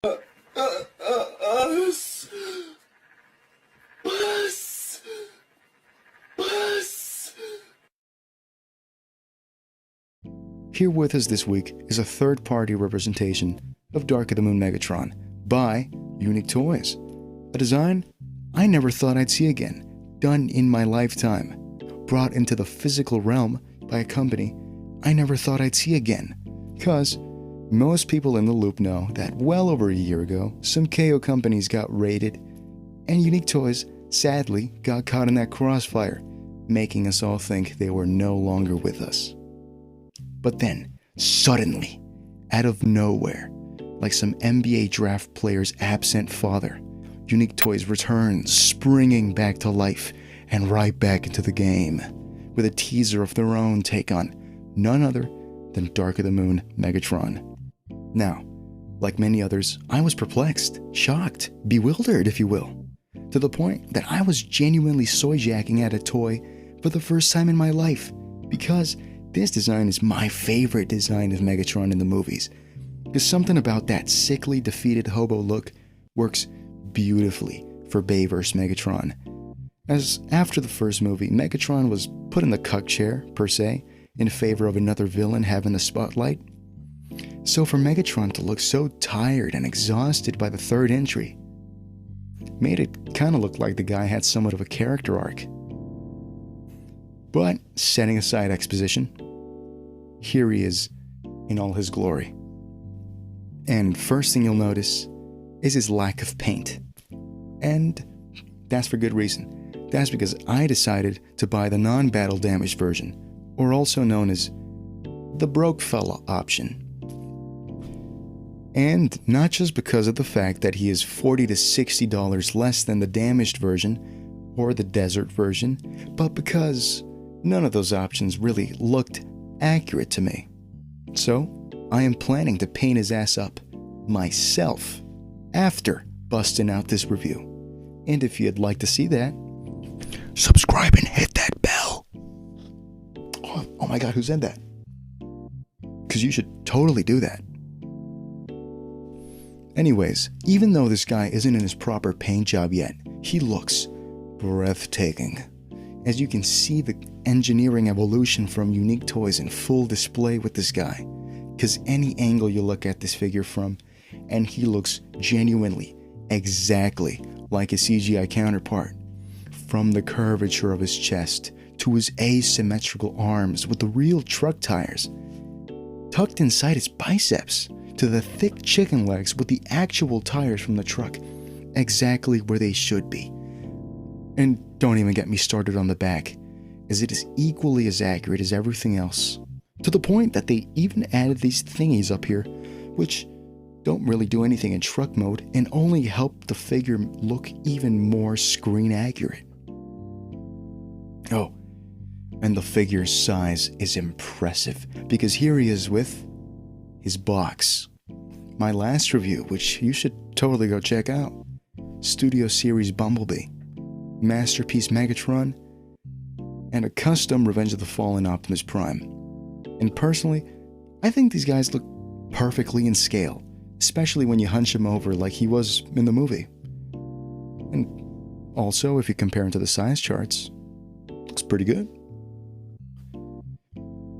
Us. Us. Us. Here with us this week is a third-party representation of Dark of the Moon Megatron by Unique Toys, a design I never thought I'd see again, done in my lifetime, brought into the physical realm by a company I never thought I'd see again, because most people in the loop know that well over a year ago, some KO companies got raided, and Unique Toys sadly got caught in that crossfire, making us all think they were no longer with us. But then, suddenly, out of nowhere, like some NBA draft player's absent father, Unique Toys returns, springing back to life and right back into the game, with a teaser of their own take on none other than Dark of the Moon Megatron. Now, like many others, I was perplexed, shocked, bewildered, if you will, to the point that I was genuinely soy-jacking at a toy for the first time in my life, because this design is my favorite design of Megatron in the movies. Because something about that sickly, defeated hobo look works beautifully for Bay vs. Megatron. As after the first movie, Megatron was put in the cuck chair, per se, in favor of another villain having the spotlight. So for Megatron to look so tired and exhausted by the third entry, made it kind of look like the guy had somewhat of a character arc. But, setting aside exposition, here he is in all his glory. And first thing you'll notice is his lack of paint. And that's for good reason. That's because I decided to buy the non-battle damaged version, or also known as the broke fella option. And not just because of the fact that he is $40 to $60 less than the damaged version or the desert version, but because none of those options really looked accurate to me. So, I am planning to paint his ass up myself after busting out this review. And if you'd like to see that, subscribe and hit that bell. Oh my god, who said that? Because you should totally do that. Anyways, even though this guy isn't in his proper paint job yet, he looks breathtaking. As you can see the engineering evolution from Unique Toys in full display with this guy. Because any angle you look at this figure from, and he looks genuinely, exactly like a CGI counterpart. From the curvature of his chest, to his asymmetrical arms with the real truck tires, tucked inside his biceps, to the thick chicken legs with the actual tires from the truck, exactly where they should be. And don't even get me started on the back, as it is equally as accurate as everything else, to the point that they even added these thingies up here, which don't really do anything in truck mode and only help the figure look even more screen accurate. Oh, and the figure's size is impressive, because here he is with his box. My last review, which you should totally go check out. Studio Series Bumblebee, Masterpiece Megatron, and a custom Revenge of the Fallen Optimus Prime. And personally, I think these guys look perfectly in scale, especially when you hunch him over like he was in the movie. And also, if you compare him to the size charts, looks pretty good.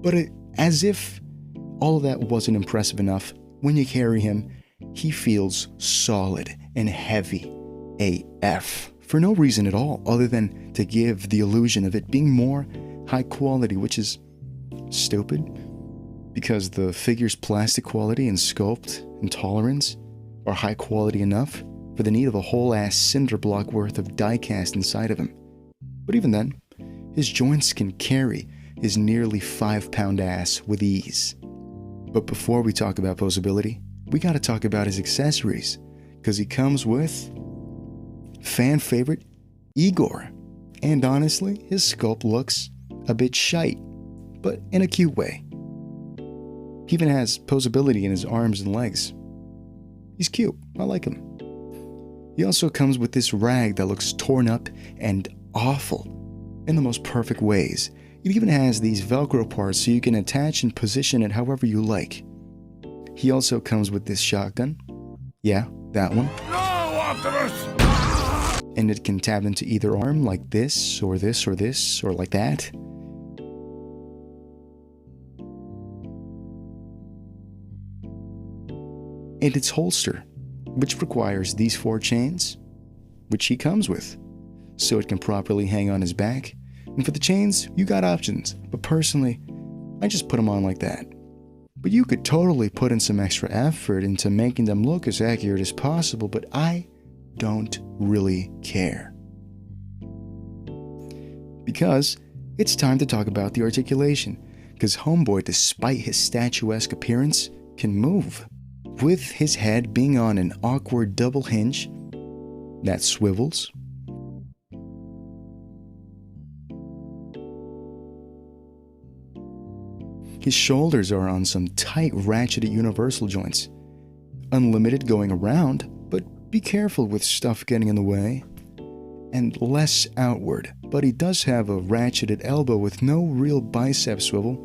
But as if all of that wasn't impressive enough, when you carry him, he feels solid and heavy AF for no reason at all other than to give the illusion of it being more high quality, which is stupid because the figure's plastic quality and sculpt and tolerance are high quality enough for the need of a whole ass cinder block worth of die cast inside of him. But even then, his joints can carry his nearly 5-pound ass with ease. But before we talk about posability, we gotta talk about his accessories, because he comes with fan favorite Igor. And honestly, his sculpt looks a bit shite, but in a cute way. He even has posability in his arms and legs. He's cute, I like him. He also comes with this rag that looks torn up and awful in the most perfect ways. It even has these Velcro parts so you can attach and position it however you like. He also comes with this shotgun, Yeah, that one. No, Optimus! And it can tab into either arm, like this, or this, or this, or like that. And its holster, which requires these 4 chains, which he comes with, so it can properly hang on his back. And for the chains, you got options, but personally, I just put them on like that. But you could totally put in some extra effort into making them look as accurate as possible, but I don't really care. Because it's time to talk about the articulation, because Homeboy, despite his statuesque appearance, can move, with his head being on an awkward double hinge that swivels. His shoulders are on some tight ratcheted universal joints. Unlimited going around, but be careful with stuff getting in the way. And less outward, but he does have a ratcheted elbow with no real bicep swivel.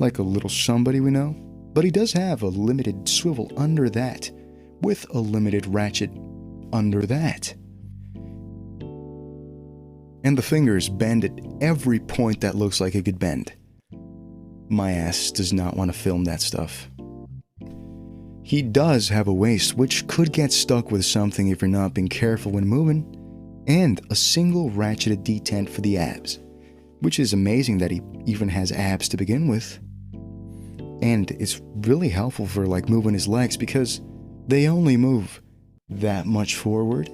Like a little somebody we know. But he does have a limited swivel under that, with a limited ratchet under that. And the fingers bend at every point that looks like it could bend. My ass does not want to film that stuff. He does have a waist which could get stuck with something if you're not being careful when moving, and a single ratcheted detent for the abs, which is amazing that he even has abs to begin with. And it's really helpful for like moving his legs because they only move that much forward,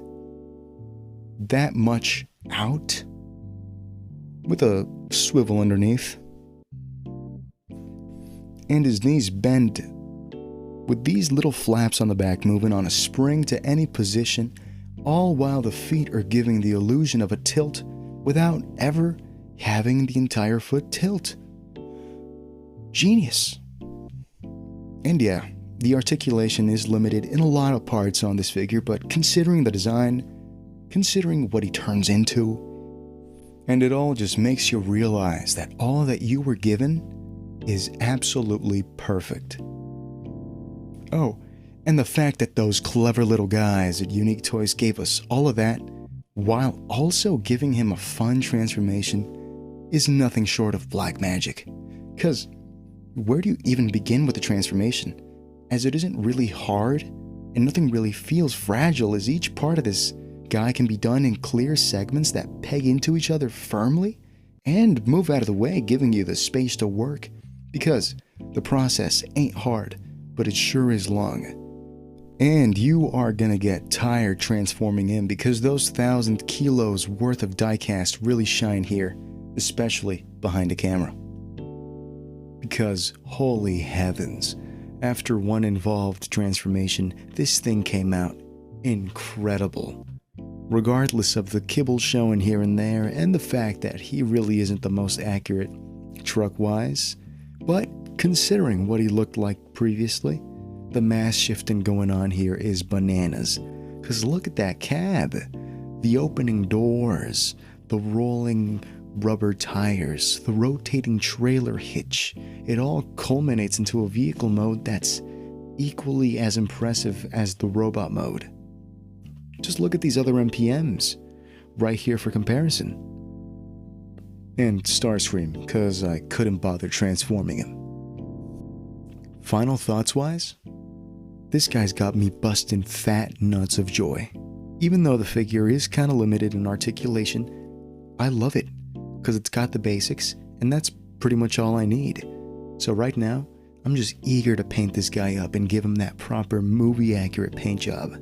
that much out, with a swivel underneath. And his knees bend with these little flaps on the back moving on a spring to any position, all while the feet are giving the illusion of a tilt without ever having the entire foot tilt. Genius. And yeah, the articulation is limited in a lot of parts on this figure, but considering the design, considering what he turns into, and it all just makes you realize that all that you were given is absolutely perfect. Oh, and the fact that those clever little guys at Unique Toys gave us all of that, while also giving him a fun transformation, is nothing short of black magic. 'Cause where do you even begin with the transformation? As it isn't really hard, and nothing really feels fragile, as each part of this guy can be done in clear segments that peg into each other firmly, and move out of the way, giving you the space to work. Because the process ain't hard, but it sure is long. And you are gonna get tired transforming him because those 1,000 kilos worth of diecast really shine here, especially behind a camera. Because holy heavens, after one involved transformation, this thing came out incredible. Regardless of the kibble showing here and there, and the fact that he really isn't the most accurate truck-wise, but considering what he looked like previously, the mass shifting going on here is bananas. Cause look at that cab, the opening doors, the rolling rubber tires, the rotating trailer hitch. It all culminates into a vehicle mode that's equally as impressive as the robot mode. Just look at these other MPMs right here for comparison. And Starscream, cause I couldn't bother transforming him. Final thoughts wise? This guy's got me busting fat nuts of joy. Even though the figure is kinda limited in articulation, I love it, cause it's got the basics, and that's pretty much all I need. So right now, I'm just eager to paint this guy up and give him that proper movie-accurate paint job.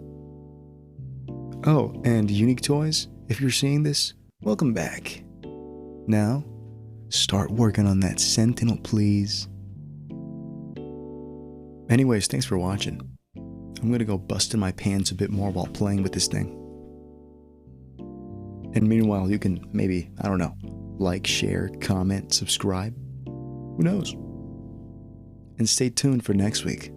Oh, and Unique Toys, if you're seeing this, welcome back. Now, start working on that Sentinel, please. Anyways, thanks for watching. I'm gonna go busting my pants a bit more while playing with this thing. And meanwhile, you can maybe, I don't know, like, share, comment, subscribe. Who knows? And stay tuned for next week.